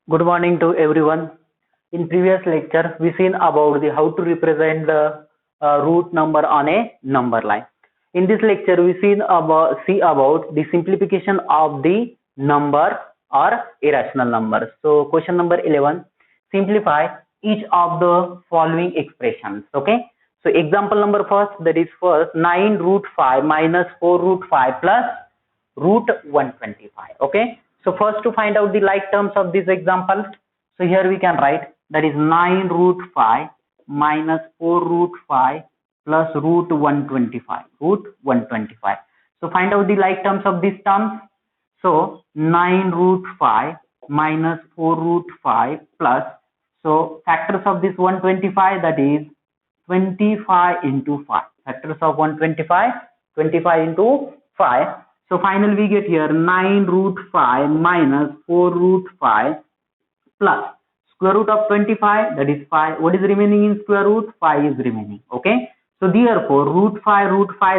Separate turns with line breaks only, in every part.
Good morning to everyone. In previous lecture, we seen about the how to represent the root number on a number line. In this lecture, we see about the simplification of the number or irrational numbers. So, question number 11: simplify each of the following expressions. Okay. So, example number first, that is first 9 root 5 minus 4 root 5 plus root 125. Okay. So first to find out the like terms of this example, so here we can write that is 9 root 5 minus 4 root 5 plus root 125. So find out the like terms of these terms. So 9 root 5 minus 4 root 5 plus, so factors of this 125, that is 25 into 5. Factors of 125, 25 into 5. So finally we get here 9 root 5 minus 4 root 5 plus square root of 25, that is 5. What is remaining in square root? 5 is remaining. Okay. So therefore root 5,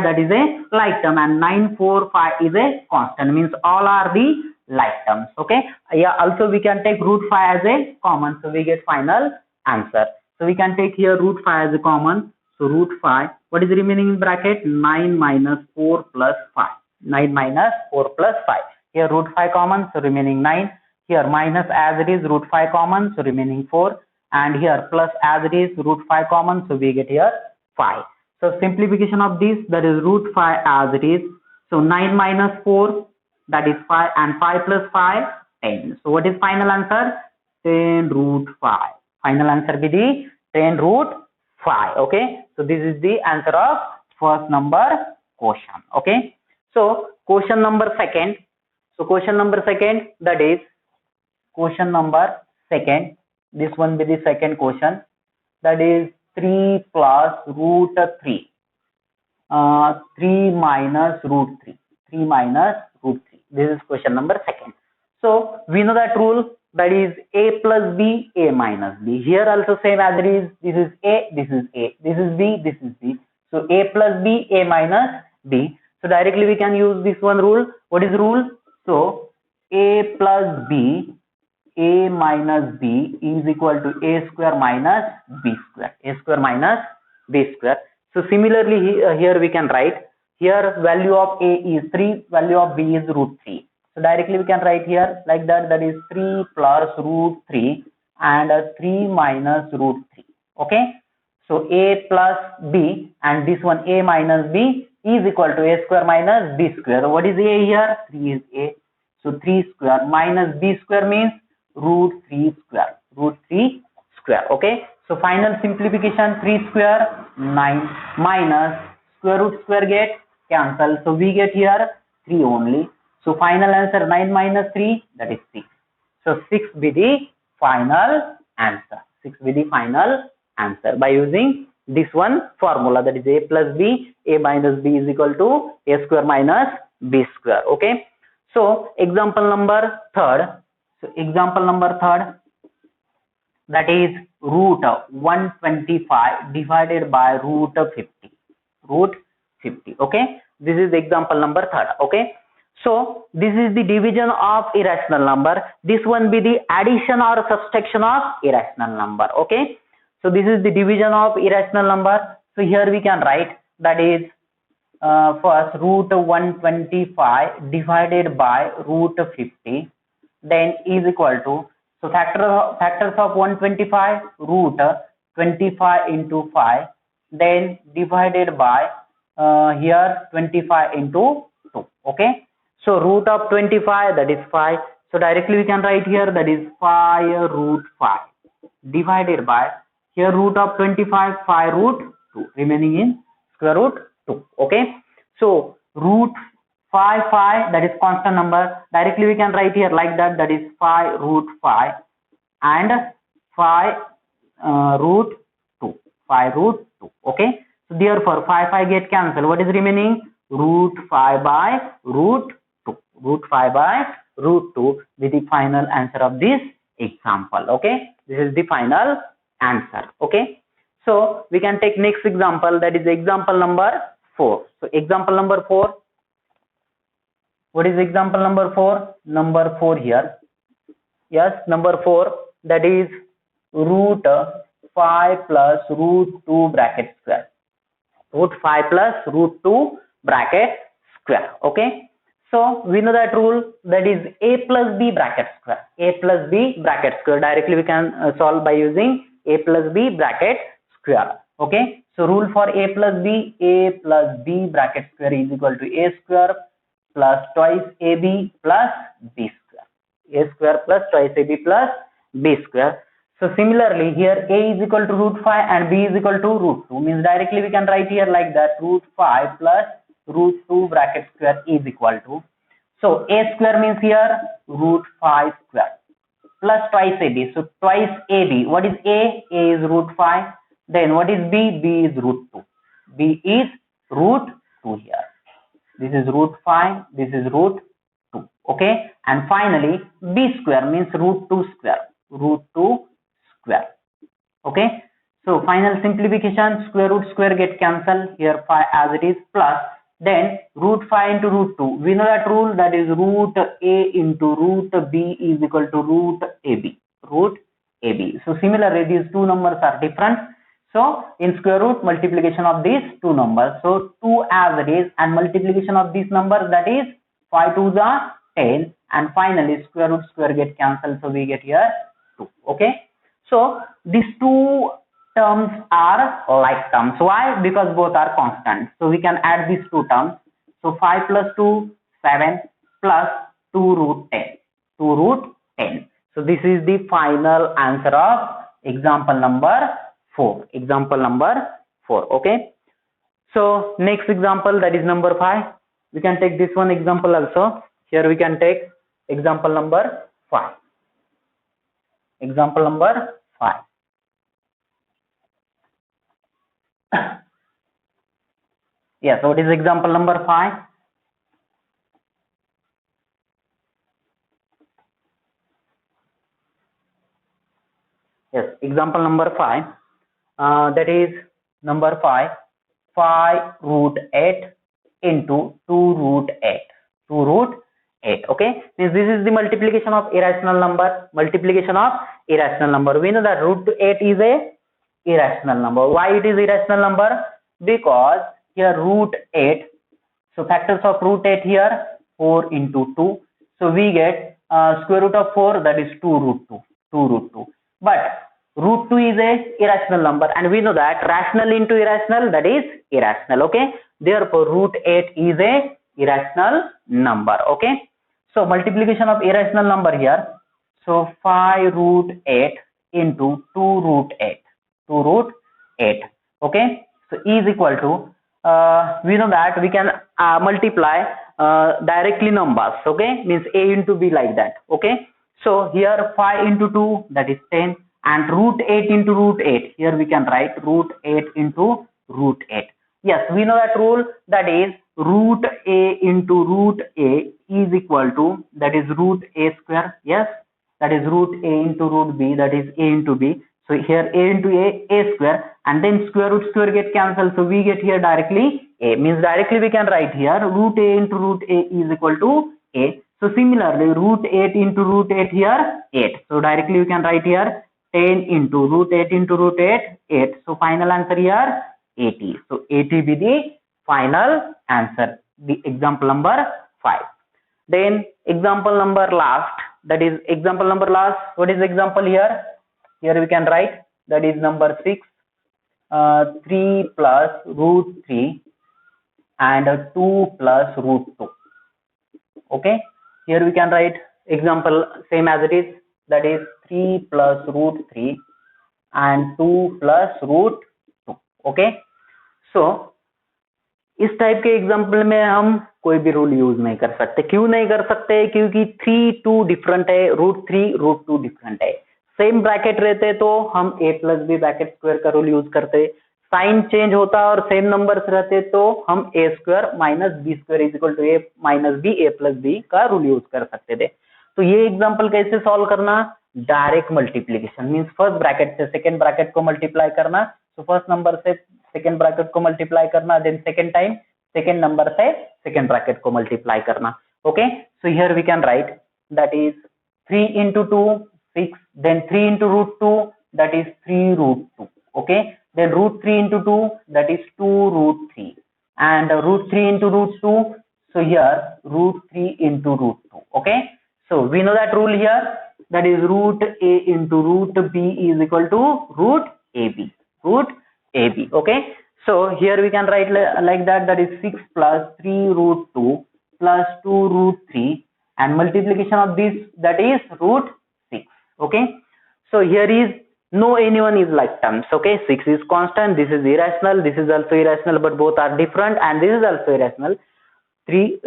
that is a like term, and 9, 4, 5 is a constant, means all are the like terms. Okay. Yeah, also we can take root 5 as a common, so we get final answer. So we can take here root 5 as a common. So root 5, what is remaining in bracket? 9 minus 4 plus 5. 9 minus 4 plus 5. Here root 5 common, so remaining 9. Here minus as it is root 5 common, so remaining 4. And here plus as it is root 5 common, so we get here 5. So simplification of this, that is root 5 as it is. So 9 minus 4, that is 5, and 5 plus 5, 10. So what is final answer? 10 root 5. Final answer be the 10 root 5. Okay. So this is the answer of first number question. Okay. So question number second. So question number second, that is question number second. This one be the second question. That is 3 plus root 3. 3 minus root 3. 3 minus root 3. This is question number second. So we know that rule, that is a plus b, a minus b. Here also same as it is. This is a, this is a, this is b, this is b. So a plus b, a minus b. So directly we can use this one rule. What is the rule? So a plus b, a minus b is equal to a square minus b square. A square minus b square. So similarly here we can write, here value of a is 3, value of b is root 3. So directly we can write here like that, that is 3 plus root 3 and 3 minus root 3. Okay. So a plus b and this one a minus b is equal to a square minus b square. What is a here? 3 is a. So 3 square minus b square means root 3 square. Root 3 square. Okay. So final simplification, 3 square 9 minus square root square get cancel. So we get here 3 only. So final answer 9 minus 3, that is 6. So 6 be the final answer. 6 be the final answer by using this one formula, that is a plus b, a minus b is equal to a square minus b square. Okay. So example number third. So example number third, that is root 125 divided by root 50. Root 50. Okay. This is example number third. Okay. So this is the division of irrational number. This one be the addition or subtraction of irrational number. Okay. So this is the division of irrational number. So here we can write, that is first root 125 divided by root 50, then is equal to, so factors of 125, root 25 into 5, then divided by here 25 into 2. Okay. So root of 25, that is 5. So directly we can write here, that is 5 root 5 divided by here root of 25, 5 root 2, remaining in square root 2. Okay. So root 5, that is constant number. Directly we can write here like that, that is 5 root 5 and 5 root 2. 5 root 2. Okay. So therefore 5 get cancelled. What is remaining? Root 5 by root 2. Root 5 by root 2 with the final answer of this example. Okay. This is the final answer. Okay. So we can take next example, that is example number 4. So example number 4. What is example number 4? Number 4 here. Yes, number 4, that is root 5 plus root 2 bracket square. Root 5 plus root 2 bracket square. Okay. So we know that rule, that is a plus b bracket square. A plus b bracket square. Directly we can solve by using a plus b bracket square. Okay. So rule for a plus b bracket square is equal to a square plus twice ab plus b square. A square plus twice ab plus b square. So similarly here a is equal to root 5 and b is equal to root 2, means directly we can write here like that, root 5 plus root 2 bracket square is equal to, so a square means here root 5 square plus twice ab, so twice ab. What is a? A is root 5. Then what is b? B is root 2. B is root 2 here. This is root 5, this is root 2. Okay, and finally b square means root 2 square, root 2 square. Okay, so final simplification, square root square get cancelled here, 5 as it is, plus then root 5 into root 2. We know that rule, that is root a into root b is equal to root ab, root ab. So similarly these two numbers are different. So in square root, multiplication of these two numbers, so 2 as it is, and multiplication of these numbers, that is 5 to the 10, and finally square root square get cancelled, so we get here 2. Okay, so these two terms are like terms. Why? Because both are constant. So we can add these two terms. So 5 plus 2, 7 plus 2 root 10. 2 root 10. So this is the final answer of example number 4. Example number 4. Okay. So next example, that is number 5. We can take this one example also. Here we can take example number 5. Example number 5. Yes, what is example number 5? Yes, example number 5. That is number 5. 5 root 8 into 2 root 8. 2 root 8. Okay, this is the multiplication of irrational number. Multiplication of irrational number. We know that root 8 is a irrational number. Why it is irrational number? Because here root 8, so factors of root 8 here, 4 into 2, so we get square root of 4, that is 2 root 2, 2 root 2. But root 2 is a irrational number, and we know that rational into irrational, that is irrational. Okay, therefore root 8 is a irrational number. Okay, so multiplication of irrational number here, so 5 root 8 into 2 root 8, 2 root 8. Okay, so is equal to, we know that we can multiply directly numbers. Okay, means a into b, like that. Okay, so here 5 into 2, that is 10, and root 8 into root 8, here we can write root 8 into root 8. Yes, we know that rule, that is root a into root a is equal to, that is root a square. Yes, that is root a into root b, that is a into b. So here a into a square, and then square root square get cancelled, so we get here directly a, means directly we can write here root a into root a is equal to a. So similarly root 8 into root 8 here 8, so directly we can write here 10 into root 8 into root 8, 8. So final answer here 80. So 80 be the final answer, the example number 5. Then example number last, that is example number last. What is example here? Here we can write, that is number 6, 3 plus root 3 and 2 plus root 2. Okay, here we can write example same as it is, that is 3 plus root 3 and 2 plus root 2. Okay, so इस type के example में हम कोई भी rule use नहीं कर सकते. क्यों नहीं कर सकते? क्योंकि 3 2 डिफरेंट है, रूट 3 रूट 2 डिफरेंट है. सेम ब्रैकेट रहते तो हम a plus b bracket square का रूल यूज करते. साइन चेंज होता और सेम नंबर्स रहते तो हम a square minus b square is equal to a minus b, a plus b का रूल यूज कर सकते थे. तो ये एग्जाम्पल कैसे सॉल्व करना? Direct multiplication, means first bracket से सेकेंड ब्रैकेट को मल्टीप्लाई करना. तो फर्स्ट नंबर से सेकेंड ब्रैकेट को मल्टीप्लाई करना, then second time second number से सेकेंड ब्रैकेट को मल्टीप्लाई करना. Okay, so here we can write, that is 3 into 2, 6, then 3 into root 2, that is 3 root 2, okay, then root 3 into 2, that is 2 root 3, and root 3 into root 2, so here root 3 into root 2, okay. So we know that rule here, that is root a into root b is equal to root ab, root ab, okay. So here we can write like that, that is 6 plus 3 root 2 plus 2 root 3, and multiplication of this, that is root 6, okay. So here is no anyone is like terms, okay. 6 is constant, this is irrational, this is also irrational, but both are different, and this is also irrational. Three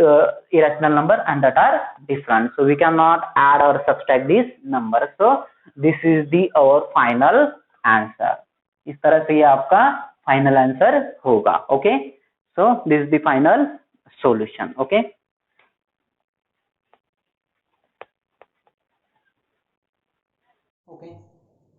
irrational number and that are different, so we cannot add or subtract these numbers. So this is the our final answer. इस तरह से ये आपका final answer होगा, okay. So this is the final solution, okay.
Okay,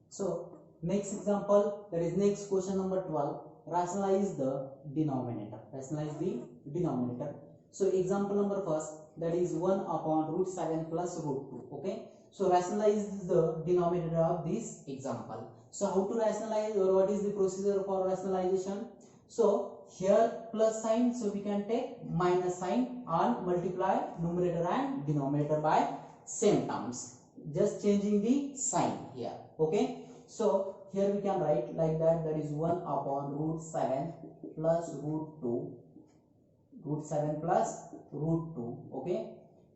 so next example, that is next question number 12. Rationalize the denominator. Rationalize the denominator. So example number first, that is 1 upon root 7 plus root 2. Okay, so rationalize the denominator of this example. So how to rationalize, or what is the procedure for rationalization? So here plus sign, so we can take minus sign and multiply numerator and denominator by same terms, just changing the sign here, okay. So here we can write like that, that is 1 upon root 7 plus root 2, root 7 plus root 2, okay.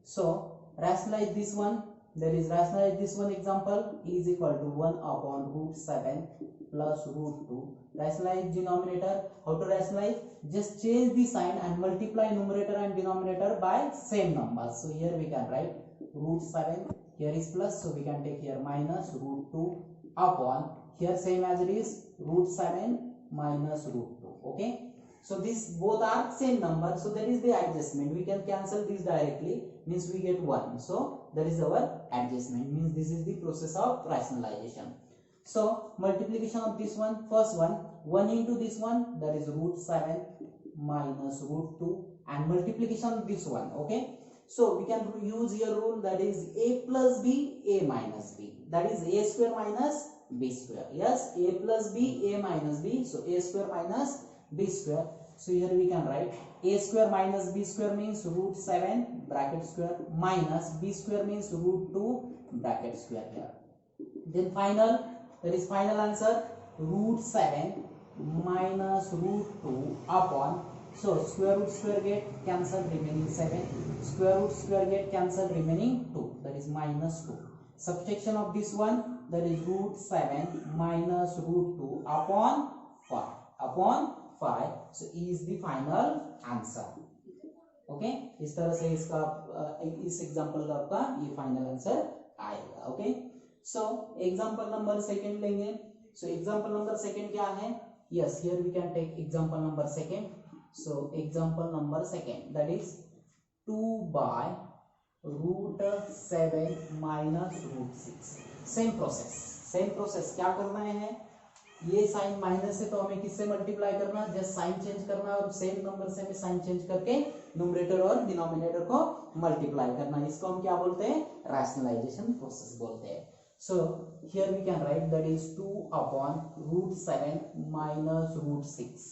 So rationalize this one, that is rationalize this one example is equal to 1 upon root 7 plus root 2. Rationalize denominator. How to rationalize? Just change the sign and multiply numerator and denominator by same numbers. So here we can write root 7, here is plus, so we can take here minus root 2 upon, here same as it is, root 7 minus root 2, okay. So these both are same number, so that is the adjustment. We can cancel this directly, means we get 1. So that is our adjustment, means this is the process of rationalization. So multiplication of this one, first one, 1 into this one, that is root 7 minus root 2, and multiplication of this one, okay. So we can use your rule, that is a plus b, a minus b, that is a square minus b square. Yes, a plus b, a minus b, so a square minus b square. So here we can write a square minus b square means root 7 bracket square minus b square means root 2 bracket square here. Then final, that is final answer, root 7 minus root 2 upon, so square root get cancel, remaining 7, square get cancel, remaining 2, that is minus 2. Subtraction of this one, that is root 7 minus root 2 upon 5, so is the final answer, okay. इस तरह से इसका इस example का आपका ये final answer आएगा, okay. So example number second लेंगे. सो एग्जांपल नंबर सेकंड क्या है? Yes, here we can take example number second. So example number second, that is 2 by root 7 minus root 6. Same process क्या करना है? ये sign minus है तो हमें किससे मल्टीप्लाई करना है? जस्ट साइन चेंज करना है और सेम नंबर से हमें साइन चेंज करके न्यूमरेटर और डिनोमिनेटर को मल्टीप्लाई करना है. इसको हम क्या बोलते हैं? रैशनलाइजेशन प्रोसेस बोलते हैं. So here we can write that is 2 upon root 7 minus root 6.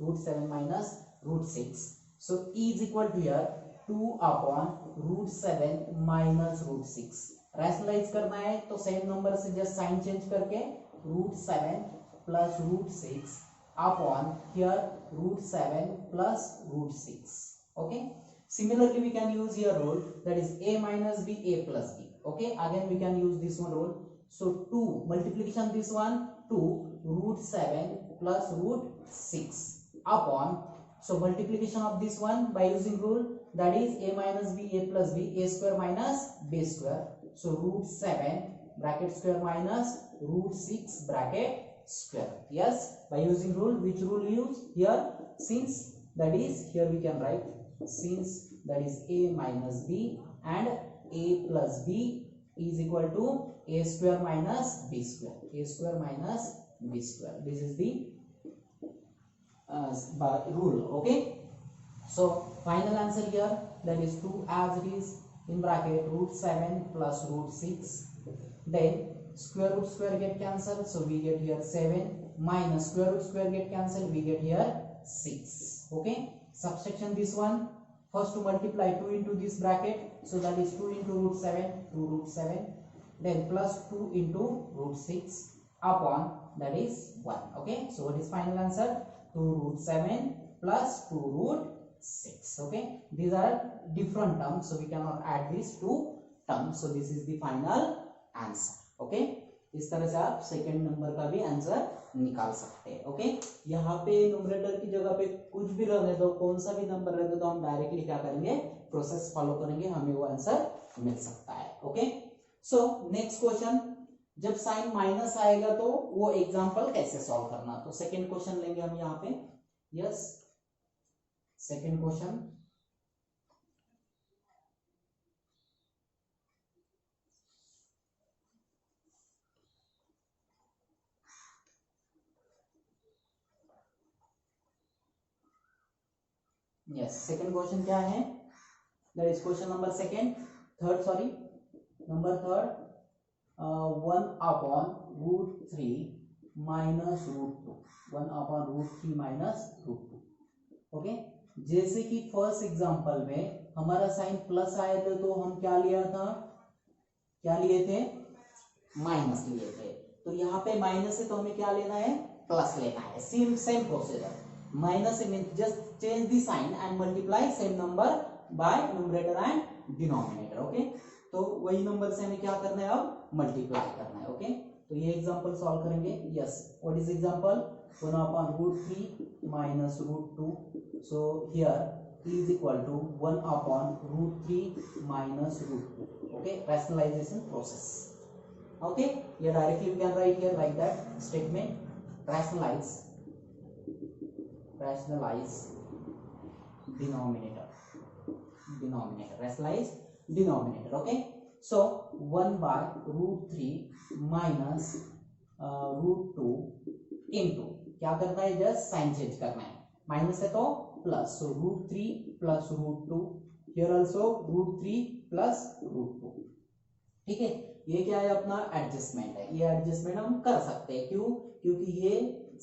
root 7 minus root 6. So e is equal to here 2 upon root 7 minus root 6. Rationalise करना है तो सेम नंबर से जस्ट साइन चेंज करके root 7 plus root 6 upon here root 7 plus root 6, okay. Similarly we can use here rule, that is a minus b, a plus b, okay. Again we can use this one rule. So 2 multiplication, this one 2 root 7 plus root 6 upon, so multiplication of this one by using rule, that is a minus b, a plus b, a square minus b square. So root 7 bracket square minus root 6 bracket square. Yes, by using rule. Which rule use here? Since that is, here we can write, since that is a minus b and a plus b is equal to a square minus b square, a square minus b square. This is the rule, okay. So final answer here, that is 2 as it is, in bracket root 7 plus root 6. Then square root get cancelled, so we get here 7 minus square root get cancelled, we get here 6. Okay, subtraction this one. First to multiply 2 into this bracket, so that is 2 into root 7, 2 root 7. Then plus 2 into root 6 upon that is 1. Okay, so what is final answer? 2 root 7 plus 2 root 6. Okay, these are different terms, so we cannot add these two terms. So this is the final answer. Okay, इस तरह से आप second number का भी answer निकाल सकते हैं. Okay, यहाँ पे न्यूमरेटर की जगह पे कुछ भी रहने दो, कौन सा भी नंबर रहने दो, हम डायरेक्टली क्या करेंगे, प्रोसेस फॉलो करेंगे, हमें वो आंसर मिल सकता है. ओके, सो नेक्स्ट क्वेश्चन, जब साइन माइनस आएगा तो वो एग्जांपल कैसे सॉल्व करना. तो सेकंड क्वेश्चन लेंगे हम यहाँ पे. Yes, second question. Yes, second question क्या है, that is question number number third 1 upon root 3 minus root 2, 1 upon root 3 minus root 2. Okay, जैसे कि फर्स्ट एग्जांपल में हमारा साइन प्लस आए थे तो हम क्या लिए थे, माइनस लिए थे. तो यहाँ पे माइनस है तो हमें क्या लेना है, प्लस लेना है. Same procedure. Minus means just change the sign and multiply same number by numerator and denominator. Okay, तो वही नंबर से हमें क्या करना है, अब मल्टीप्लाई करना है. ओके, तो ये एग्जांपल सॉल्व करेंगे. Yes, what is example, 1 upon root 3 minus root 2. so here is equal to 1 upon root 3 minus root 2. okay, rationalization process. okay, here directly we can write here like that statement, rationalize denominator, rationalize denominator. okay, so 1 by root 3 minus root 2 into क्या करना है, just sign change करना है. Minus है तो plus, so root 3 plus root 2. Here also root 3 plus root 2. ठीक है, ये क्या है, अपना एडजस्टमेंट है. ये एडजस्टमेंट हम कर सकते हैं. क्यों, क्योंकि ये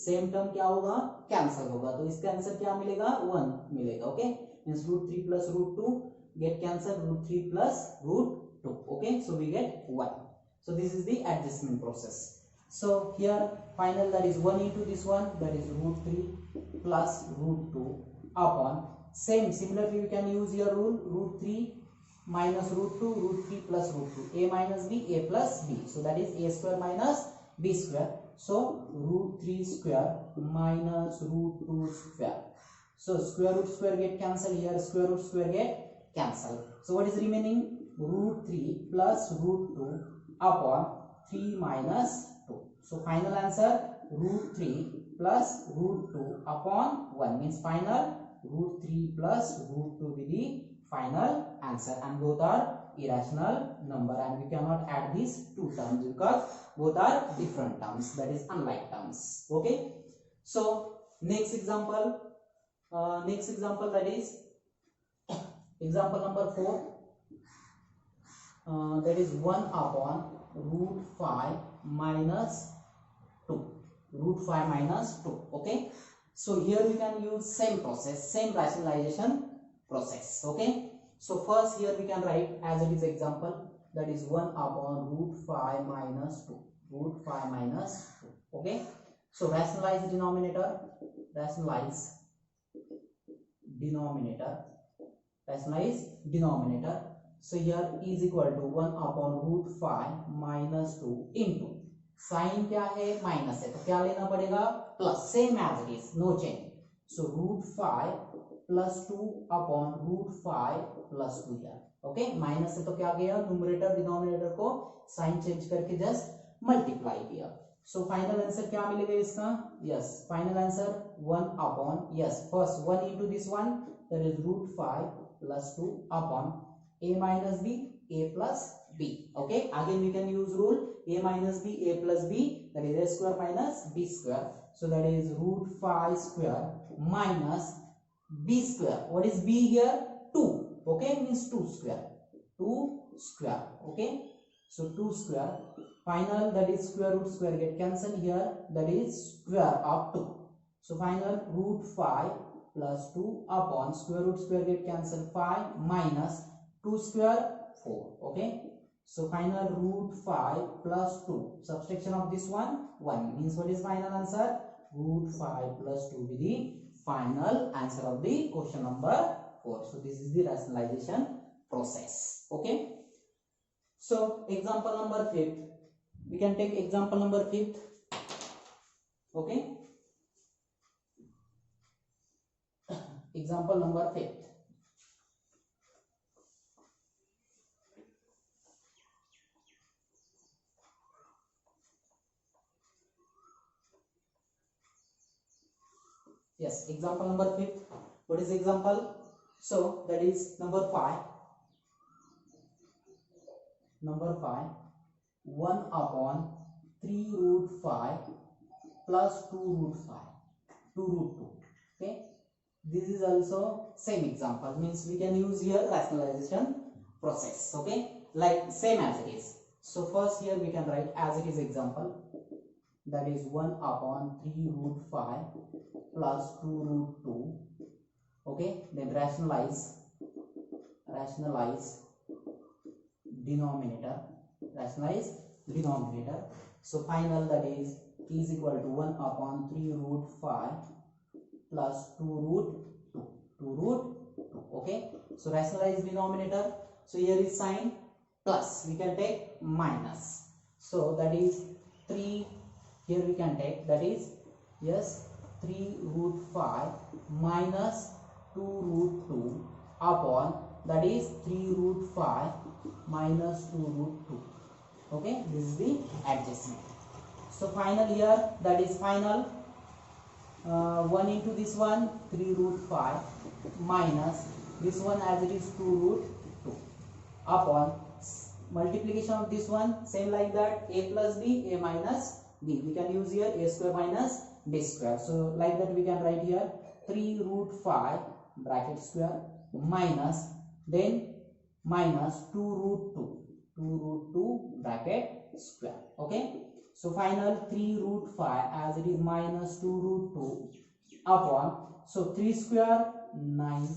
सेम टर्म क्या होगा, कैंसिल होगा. तो इसका आंसर क्या मिलेगा, 1 मिलेगा. Okay, means root 3 plus root 2 get cancel, root 3 plus root 2. Okay, so we get 1. so this is the adjustment process. so here final, that is 1 into this one, that is root 3 plus root 2 upon similarly we can use your rule, root 3 minus root 2, root 3 plus root 2, a minus b, a plus b. so that is a square minus b square. so root 3 square minus root 2 square. so square root get cancel, here square root get cancel. so what is remaining, root 3 plus root 2 upon 3 minus 2. so final answer, root 3 plus root 2 upon 1 means final root 3 plus root 2 will be the final answer, and both are irrational number, and we cannot add these two terms because both are different terms, that is unlike terms. okay, so next example, that is example number 4, that is 1 upon root 5 minus 2, root 5 minus 2. okay, so here we can use same process, same rationalization process. okay, so first here we can write as it is example, that is 1 upon root 5 minus 2, root 5 minus 2. okay, so rationalize denominator, rationalize denominator. so here is equal to 1 upon root 5 minus 2 into sign क्या है, minus है, तो क्या लेना पड़ेगा, plus, same as it is, no change. So root 5 plus 2 upon root 5 plus 2 here. Okay, minus से तो क्या गया, न्यूमरेटर डिनोमिनेटर को साइन चेंज करके जस्ट मल्टीप्लाई किया. सो फाइनल आंसर क्या मिलेगा इसका, yes, final answer 1 upon, yes, first 1 into this one, that is root 5 plus 2 upon a minus b, a plus b. okay, again we can use rule a minus b, a plus b, that is a square minus b square. so that is root 5 square minus b square. what is b here, 2. okay, means 2 square. 2 square. Okay, so 2 square. Final, that is square root square get cancelled here, that is square of 2. So final root 5 plus 2 upon square root square get cancelled, 5 minus 2 square 4. Okay, so final root 5 plus 2, subtraction of this one 1, means what is final answer? Root 5 plus 2 will be the final answer of the question number 4. So this is the rationalization process. Okay, so example number 5th, we can take example number 5th. Okay, example number 5th. Yes, example number 5th. What is example? So that is number 5. Number 5, 1 upon 3 root 5 plus 2 root 5, 2 root 2. Okay, this is also same example, means we can use here rationalization process. Okay, like same as it is. So first here we can write as it is example, that is 1 upon 3 root 5 plus 2 root 2. Okay, then rationalize denominator, so final, that is equal to 1 upon 3 root 5 plus 2 root 2. Okay, so rationalize denominator, so here is sign plus, we can take minus, so that is 3, here we can take, that is yes 3 root 5 minus 2 root 2 upon, that is 3 root 5 minus 2 root 2. Okay, this is the adjustment. So final here, that is final 1 into this one 3 root 5 minus this one as it is 2 root 2 upon multiplication of this one, same like that, a plus b, a minus b, we can use here a square minus b square. So like that we can write here 3 root 5 bracket square minus, then minus 2 root 2 bracket square. Okay, so final 3 root 5 as it is minus 2 root 2 upon, so 3 square 9,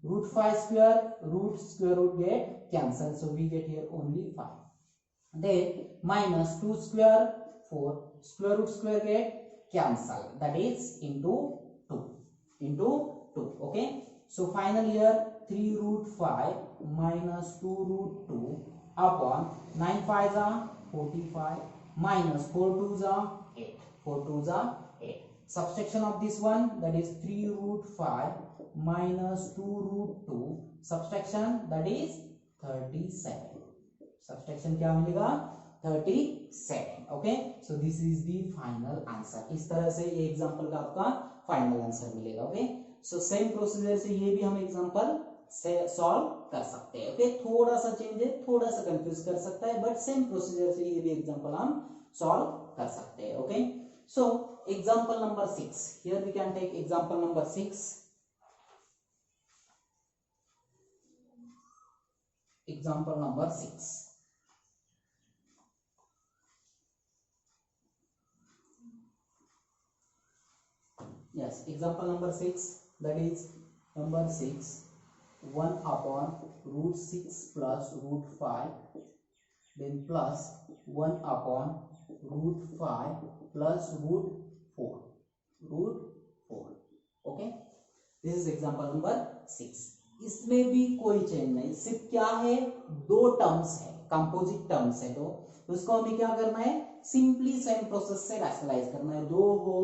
root 5 square, root square root get cancelled, so we get here only 5, then minus 2 square 4, square root square get cancelled, that is into 2. Okay, so final here 3 root 5 minus 2 root 2 upon 9 5s are 45 minus 4 2s are 8, subtraction of this one, that is 3 root 5 minus 2 root 2, subtraction, that is 37, subtraction क्या मिलेगा 37. Okay, so this is the final answer. इस तरह से ये example का आपका final answer मिलेगा. Okay, so same procedure से ये भी हम एग्जांपल से सॉल्व कर सकते हैं. ओके, थोड़ा सा चेंज है, थोड़ा सा कंफ्यूज कर सकता है, बट सेम प्रोसीजर से ये भी एग्जांपल हम सॉल्व कर सकते हैं. Okay, so example number 6, here we can take example number 6. Example number 6. Yes, example number 6, that is number 6, 1 upon root 6 plus root 5, then plus 1 upon root 5 plus root 4. Okay, this is example number 6. इसमें भी कोई change नहीं, सिर्फ क्या है, दो terms है, composite terms है, तो उसको हमें क्या करना है, सिंपली सेम प्रोसेस से रैशनलाइज करना है. 2 हो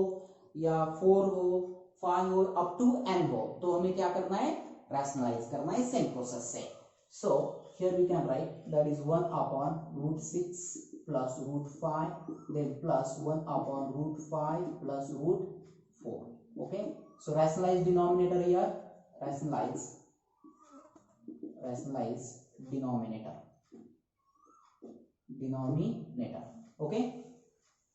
या 4 हो, 5 हो, अप टू n हो, तो हमें क्या करना है, रैशनलाइज करना है सेम प्रोसेस से. So here we can write, that is 1 upon root 6 plus root 5, then plus 1 upon root 5 plus root 4. Okay, so rationalize denominator here, rationalize denominator. Okay,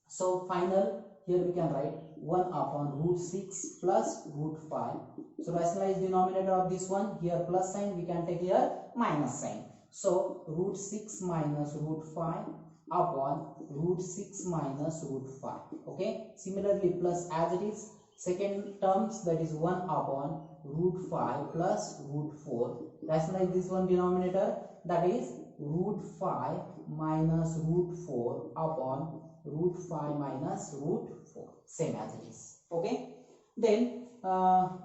so final here we can write 1 upon root 6 plus root 5. So rationalize denominator of this one, here plus sign, we can take here minus sign. So root 6 minus root 5 upon root 6 minus root 5. Okay, similarly plus as it is second terms, that is 1 upon root 5 plus root 4. Rationalize this one denominator, that is root 5 minus root 4 upon root 5 minus root 4, same as it is. Okay, then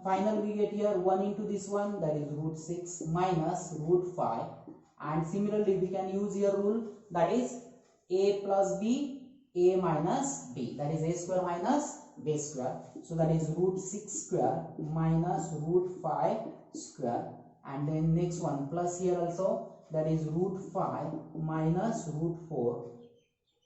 final we get here 1 into this one, that is root 6 minus root 5, and similarly we can use here rule, that is a plus b, a minus b, that is a square minus b square. So that is root 6 square minus root 5 square, and then next one plus here also, that is root 5 minus root 4,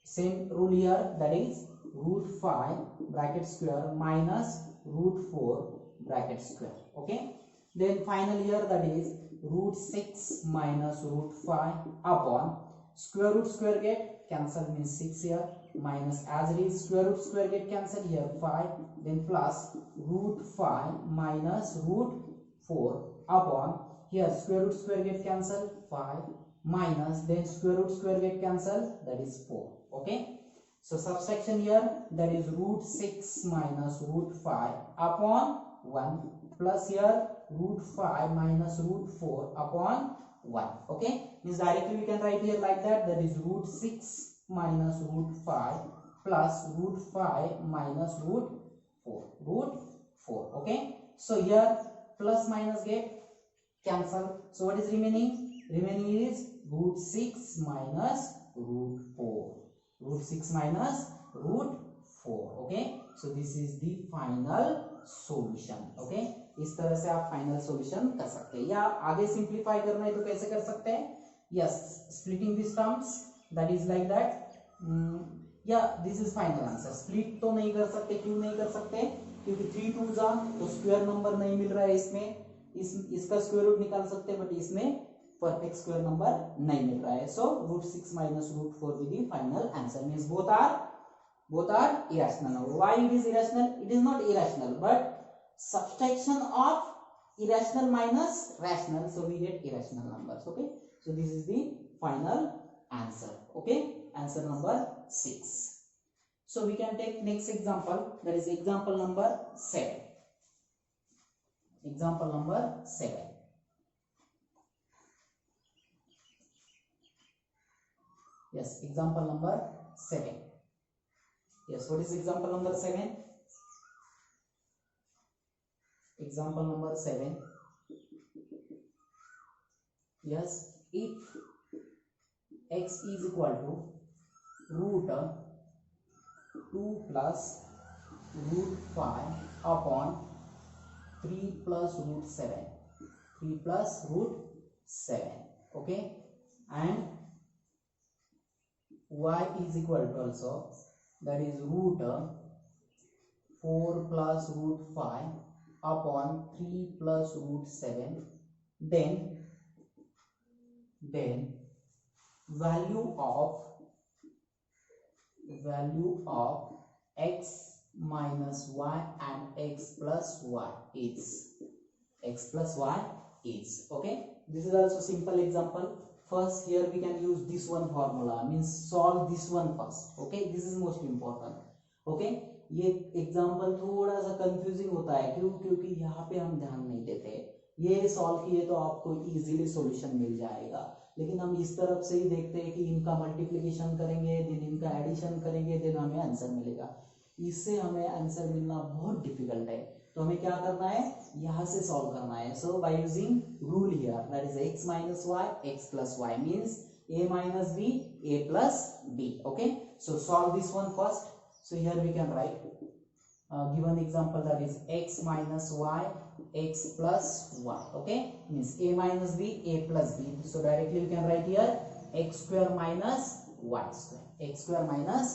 same rule here, that is root 5 bracket square minus root 4 bracket square. Okay, then final here, that is root 6 minus root 5 upon square get cancel, means 6 here, minus as it is square get cancel here 5, then plus root 5 minus root 4 upon here square get cancel 5 minus, then square get cancel, that is 4. Okay, so subtraction here, that is root 6 minus root 5 upon 1 plus here root 5 minus root 4 upon 1. Okay, means directly we can write here like that, that is root 6 minus root 5 plus root 5 minus root 4. Okay, so here plus minus get cancel, so what is remaining is root 6 minus root 4, root 6 minus root 4. Okay, so this is the final solution. Okay, इस तरह से आप final solution कर सकते हैं, या आगे simplify करना है तो कैसे कर सकते हैं, yes splitting this terms, that is like that, या this is final answer. Split तो नहीं कर सकते, क्यों नहीं कर सकते, क्योंकि 3 2 जा तो स्क्वायर नंबर नहीं मिल रहा है इसमें, इसका स्क्वायर रूट निकाल सकते हैं, बट इसमें परफेक्ट स्क्वायर नंबर नहीं मिल रहा है। So root 6 minus root 4 will be final answer, means both are irrational. Why it is irrational? It is not irrational, but subtraction of irrational minus rational, so we get irrational numbers. Okay, so this is the final answer. Okay, answer number 6. So we can take next example, that is example number 7. Example number 7. Yes, example number 7. Yes, what is example number 7? Example number 7. Yes, if x is equal to root 2 plus root 5 upon 3 plus root 7, 3 plus root 7. Okay, and y is equal to also, that is root 4 plus root 5 upon 3 plus root 7, then value of x minus y and x plus y is okay. This is also simple example. First here we can use this one formula, means solve this one first. Okay, this is most important. Okay, ये example थोड़ा सा confusing होता है, क्यों, क्योंकि यहाँ पे हम ध्यान नहीं देते। ये सॉल्व किए तो आपको इजीली सॉल्यूशन मिल जाएगा, लेकिन हम इस तरफ से ही देखते हैं कि इनका मल्टीप्लिकेशन करेंगे, देन इनका एडिशन करेंगे, देन हमें आंसर मिलेगा। इससे हमें आंसर मिलना बहुत डिफिकल्ट है, तो हमें क्या करना है, यहाँ से सॉल्व करना है। So by using rule here, that is x minus y, x plus y means a minus b, a plus b. Okay, so solve this one first. So here we can write given example, that is x minus y, x plus y. Okay, means a minus b, a plus b. So directly we can write here x square minus y square, x square minus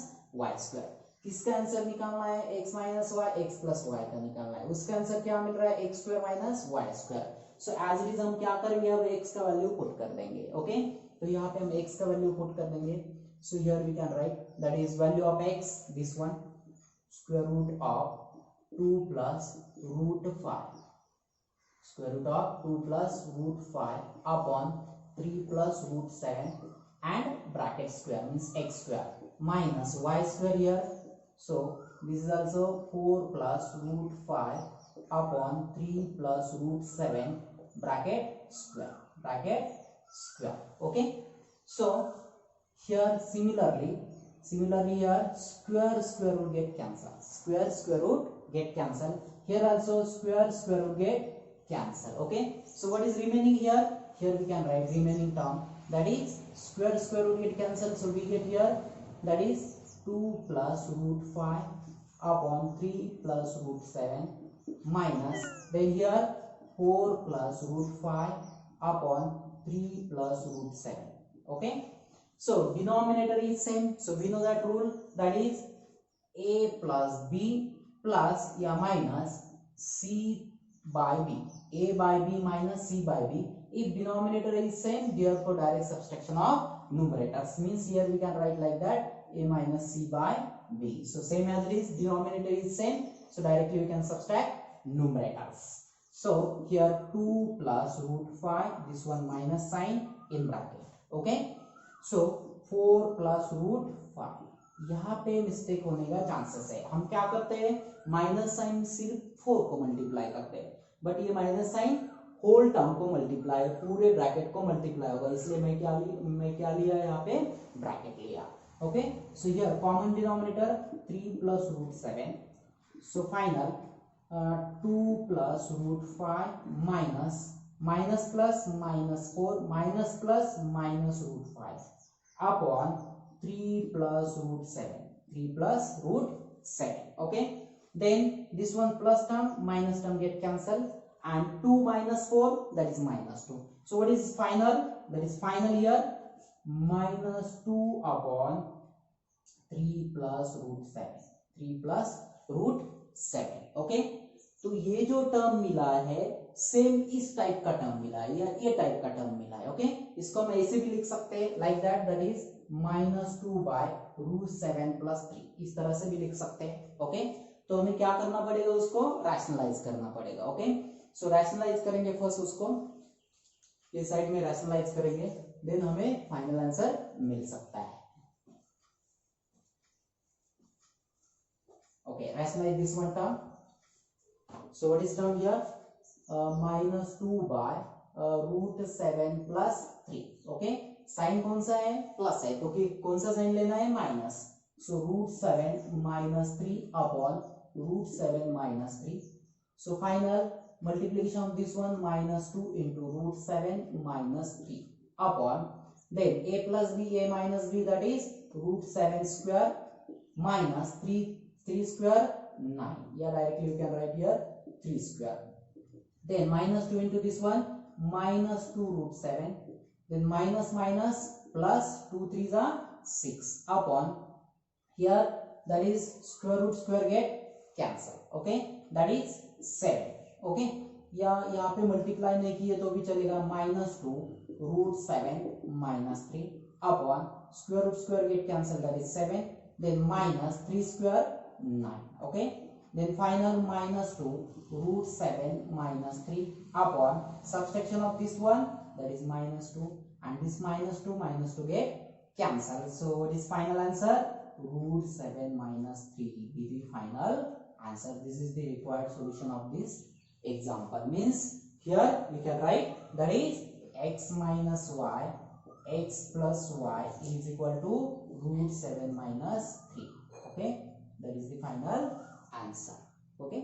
y square. किसका answer निकालना है, x minus y, x plus y का निकालना है। उसका answer क्या मिल रहा है, x square minus y square. So as it is हम क्या करेंगे, अब x का वैल्यू पुट कर देंगे। ओके, तो यहाँ पे हम x का वैल्यू पुट कर देंगे। So here we can write, that is value of x, this one, square root of 2 plus root 5, square root of 2 plus root 5 upon 3 plus root 7 and bracket square means x square minus y square here. So this is also 4 plus root 5 upon 3 plus root 7 bracket square. Okay. So here similarly here square root get cancelled. Square root get cancelled. Here also square root get cancelled. Okay. So what is remaining here? Here we can write remaining term, that is square root get cancelled. So we get here that is 2 plus root 5 upon 3 plus root 7 minus, then here 4 plus root 5 upon 3 plus root 7. Okay. So denominator is same. So we know that rule, that is a plus b plus minus c by b. A by b minus c by b. If denominator is same, therefore direct subtraction of numerators, means here we can write like that, a minus c by b. So same as it is, denominator is same, so directly we can subtract numerators. So here 2 plus root 5, this one minus sign in bracket. Okay. So 4 plus root 5, यहाँ पे mistake होने का chances है. हम क्या करते हैं, minus sign सिर्फ 4 को मल्टीप्लाई करते हैं, बट ये माइनस साइन होल टर्म को मल्टीप्लाई, पूरे ब्रैकेट को मल्टीप्लाई होगा, इसलिए मैं क्या लिया यहाँ पे, ब्रैकेट लिया. Okay. So here common denominator 3 plus root 7. So final 2 plus root 5 minus plus minus 4 minus plus minus root 5 upon 3 plus root 7. 3 plus root 7. Okay. Then this one plus term minus term get cancelled, and 2 minus 4, that is minus 2. So what is final? That is final here, minus 2 upon 3 plus root 7. 3 plus root 7. Okay. तो ये जो term मिला है same इस type का term मिला है, या ये टाइप का टर्म मिला है. ओके. इसको हम ऐसे भी लिख सकते हैं like that, that is -2 by root 7 plus 3, इस तरह से भी लिख सकते हैं. ओके. तो हमें क्या करना पड़ेगा, उसको रैशनलाइज करना पड़ेगा. ओके. सो रैशनलाइज करेंगे फर्स्ट, उसको ये साइड में रैशनलाइज करेंगे, देन हमें फाइनल आंसर मिल सकता है. Okay. Rationalize this one term. So what is term here? -2 by root 7 plus 3. Okay. Sign कौन सा है, प्लस है, क्योंकि कौन सा साइन लेना है, minus. So root 7 minus 3 upon root 7 minus 3. So final multiplication of this one, -2 into root 7 minus 3 upon, then a plus b, a minus b, that is root 7 square minus 3 square 9. Yeah, directly you can write here 3 square. Then -2 into this one, -2 root 7. Then minus plus 2 3s are 6 upon here, that is square get cancel. Okay. That is 7. Okay. या यहाँ पे multiply नहीं किए तो भी चलेगा, -2 root 7 minus 3 upon square get cancel, that is 7. Then minus 3 square 9. Okay. Then final -2 root 7 minus 3 upon subtraction of this one, that is -2, and this -2 get cancelled. So what is final answer? Root 7 minus 3 be the final answer. This is the required solution of this example. Means here we can write, that is x minus y, x plus y is equal to root 7 minus 3. Okay. That is the final answer. Okay.